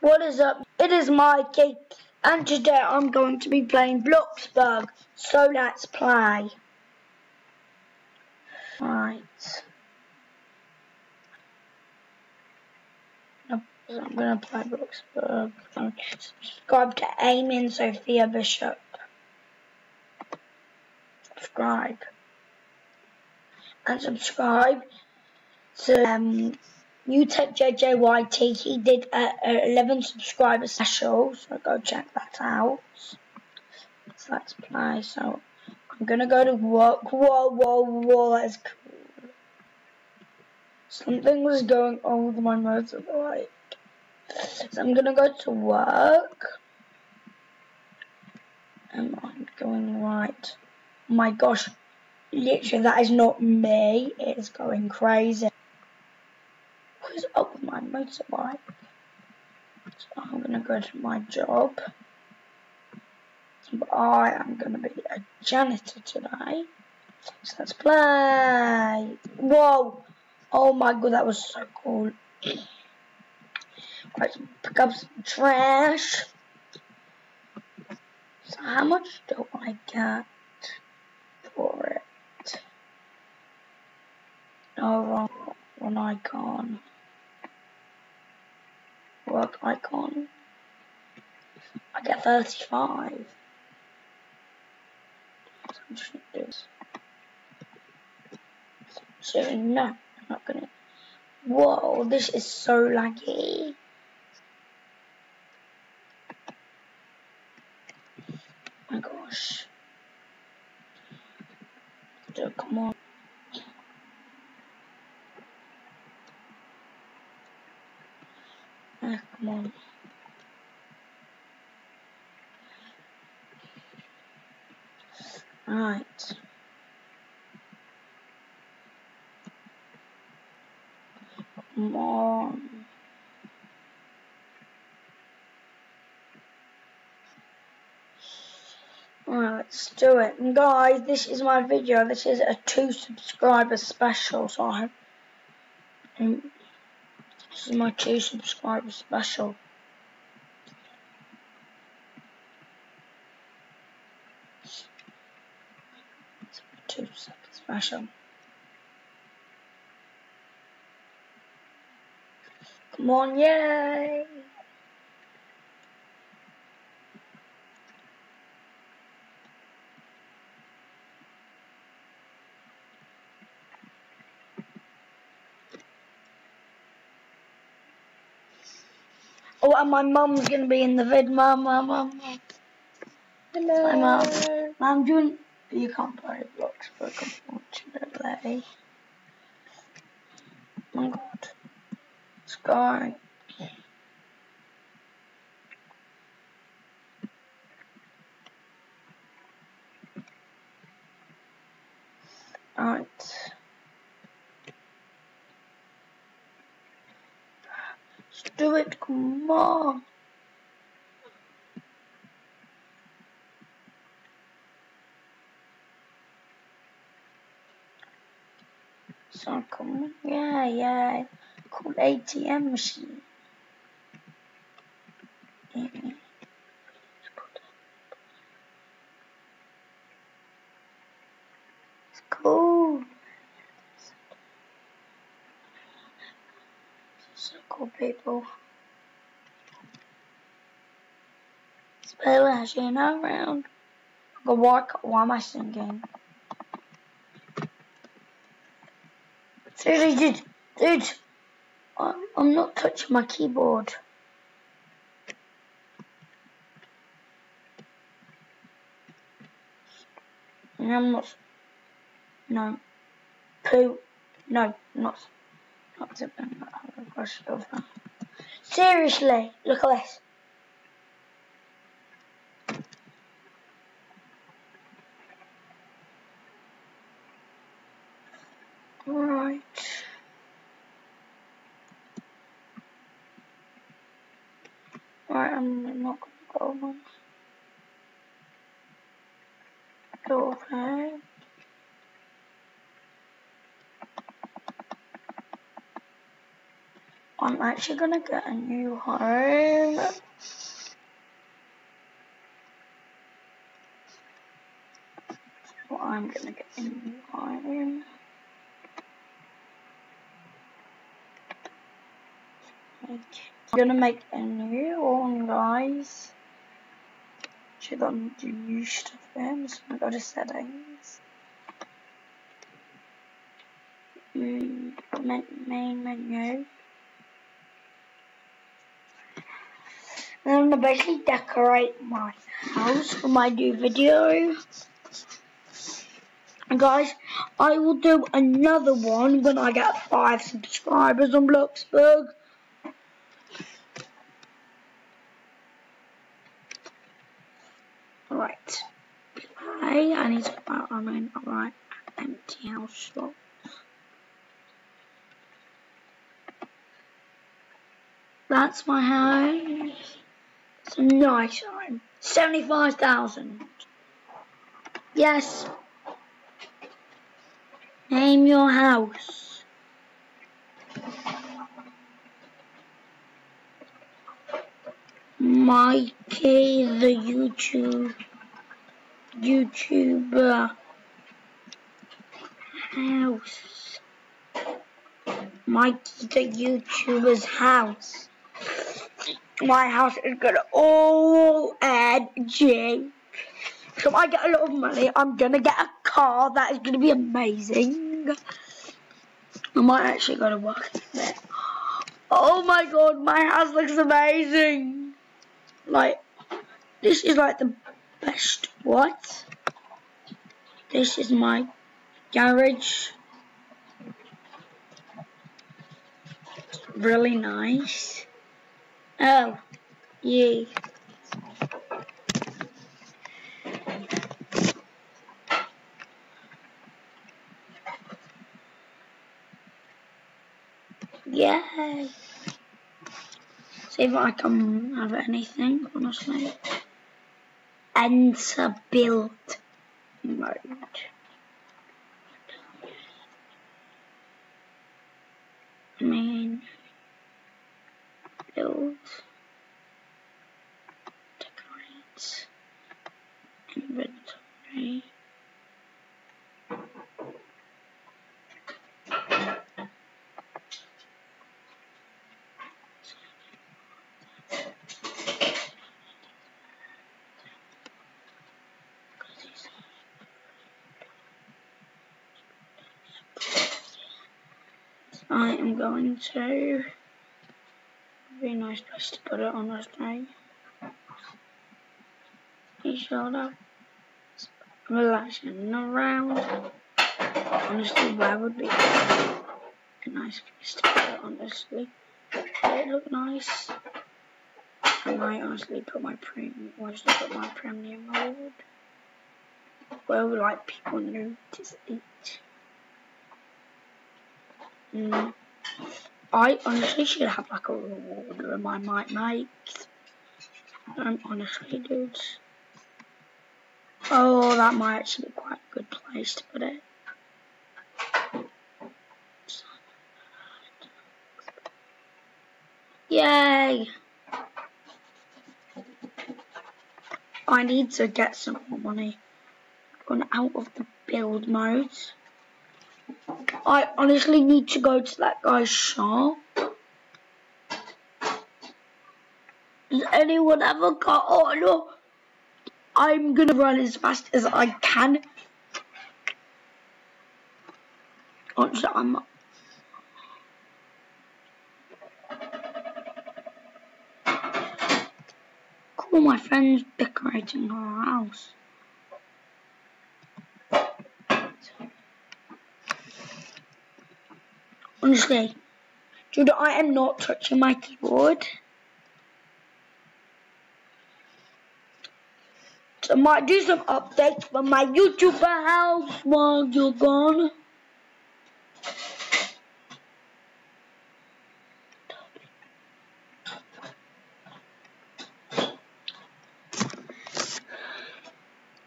What is up? It is Mikey, and today I'm going to be playing Bloxburg, so let's play. Right. I'm going to play Bloxburg. Subscribe to Amy and Sophia Bishop. Subscribe. And subscribe to UTech JJYT. He did an 11 subscriber special, so go check that out. So let's play. So I'm gonna go to work. Whoa, that's cool. Something was going on with my motorbike. So I'm gonna go to work. And I'm going right. Oh my gosh, literally that is not me. It is going crazy. What is up with my motorbike? So I'm gonna go to my job. But I am gonna be a janitor today. So let's play. Whoa! Oh my god, that was so cool. Right, so pick up some trash. So how much do I get for it? Oh, wrong icon. Work icon. I get 35. So I'm just gonna do this. So no, I'm not gonna. Whoa, this is so laggy. Oh my gosh. Dude, come on. Come on. Right. Come on. Alright, let's do it. And guys, this is my video. This is a 2 subscriber special. So I hope this is my 2 subscriber special. It's my 2 special. Come on, yay! Oh, and my mum's gonna be in the vid. Mum. Hello. Hi, Mum. I'm doing. You can't play Bloxburg, unfortunately. Oh my god. Let's go. Alright. Let's do it. Come on. So come on. Yeah. Cool ATM machine. Yeah. It's cool. So cool, people. Splashing around. Why am I singing? Seriously, dude, I'm not touching my keyboard. And I'm not. No. Poo. No, not zipping. Seriously, look at this. Right. Right, I'm not gonna go on. Okay. I'm actually gonna get a new home. So I'm gonna get a new home. I'm gonna make a new one, guys. Should I do new stuff here? So I'm gonna go to settings. Main menu. And I'm gonna basically decorate my house for my new video. And guys, I will do another one when I get 5 subscribers on Bloxburg. Right. I need to alright, empty house slot. That's my house. It's a nice home. 75,000. Yes. Name your house. Mikey the YouTuber house. Mikey the YouTuber's house. My house is gonna all add G. So if I get a lot of money, I'm gonna get a car that is gonna be amazing. I might actually go to work there. Oh my god, my house looks amazing. Like, this is like the best. What? This is my garage. It's really nice. Oh, yeah. Yay. See if I can have anything, honestly. Enter build mode. Main build. Decorate. Inventory. I am going to be a nice place to put it, honestly. You showed up relaxing around. Honestly, where would be a nice place to put it, honestly? Would it look nice? I might honestly put my premium mode. Where would like people notice it? I honestly should have like a reward room I might make. Honestly, dudes. Oh, that might actually be quite a good place to put it. Yay! I need to get some more money. I've gone out of the build mode. I honestly need to go to that guy's shop. Does anyone have a car? Oh no! I'm gonna run as fast as I can. Honestly, I'm. Cool, my friend's decorating her house. Honestly, dude, I am not touching my keyboard. So I might do some updates for my YouTuber house while you're gone.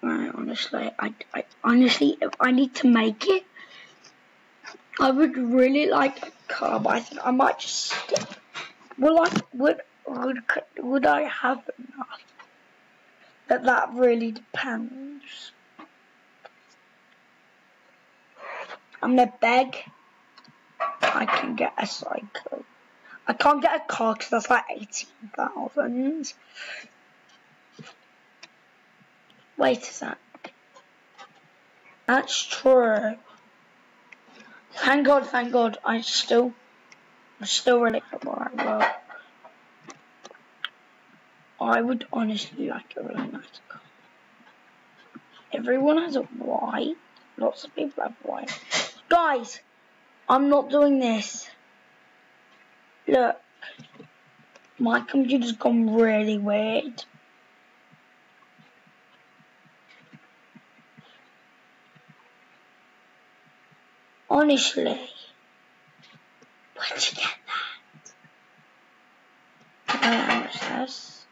Right, honestly, honestly, if I need to make it, I would really like a car, but I think I might just stick Would I have enough? That really depends. I'm gonna beg. I can get a cycle. I can't get a car because that's like 18,000. Wait a sec. That's true. Thank God. I'm still really good where I work. I would honestly like a really nice car. Everyone has a white. Lots of people have white. Guys, I'm not doing this. Look, my computer's gone really weird. Honestly, where'd you get that? What's this?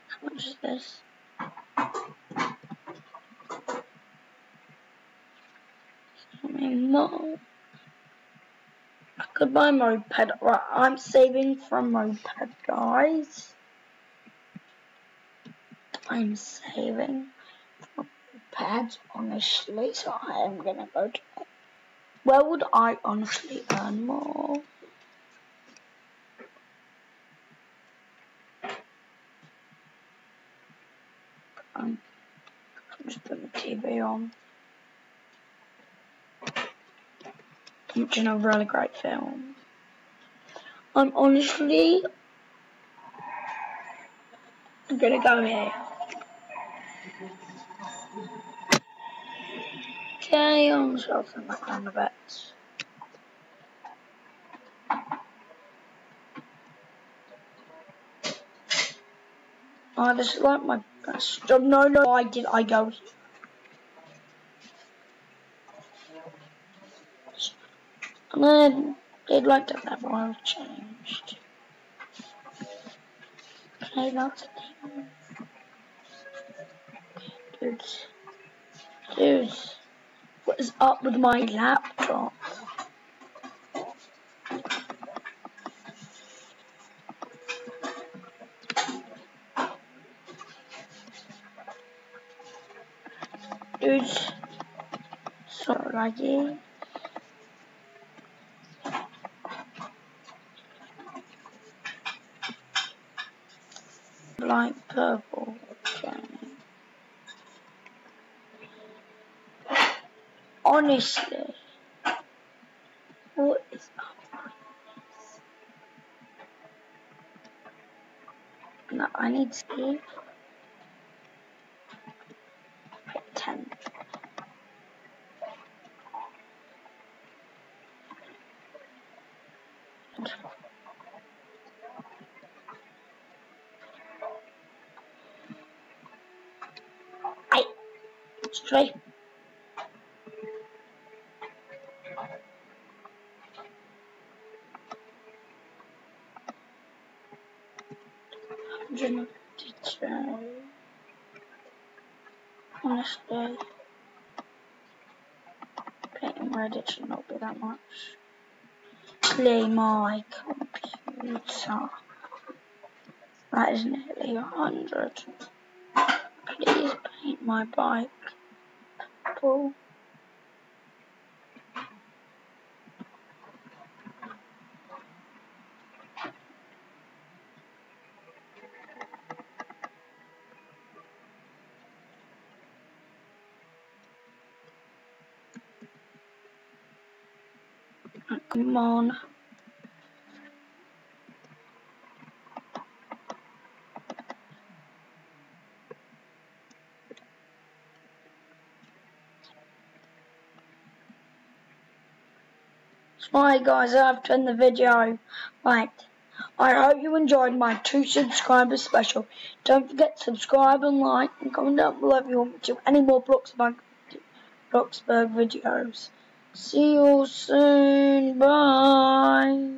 How much is this? No. I could buy a moped. Right, I'm saving for a moped, guys. I'm saving for mopeds, honestly, so I am gonna go to it. Where would I honestly earn more? I'm just putting the TV on. I'm watching a really great film. I'm honestly gonna go here. Okay, I'm sheltering back down the bets. Oh, this is like my best job. No, why did I go here? And then they'd like to have oil changed. Okay, that's a thing. Dudes, what is up with my laptop? Dudes, so laggy. Light purple, okay. Honestly, what is up with this? No, I need to see. 10. Straight. Honestly, painting red, it should not be that much. Play my computer. That is nearly 100. Please paint my bike purple. Come on. Alright guys, I've done the video. Right, I hope you enjoyed my 2 subscriber special. Don't forget to subscribe and like and comment down below if you want me to do any more Bloxburg videos. See you soon, bye.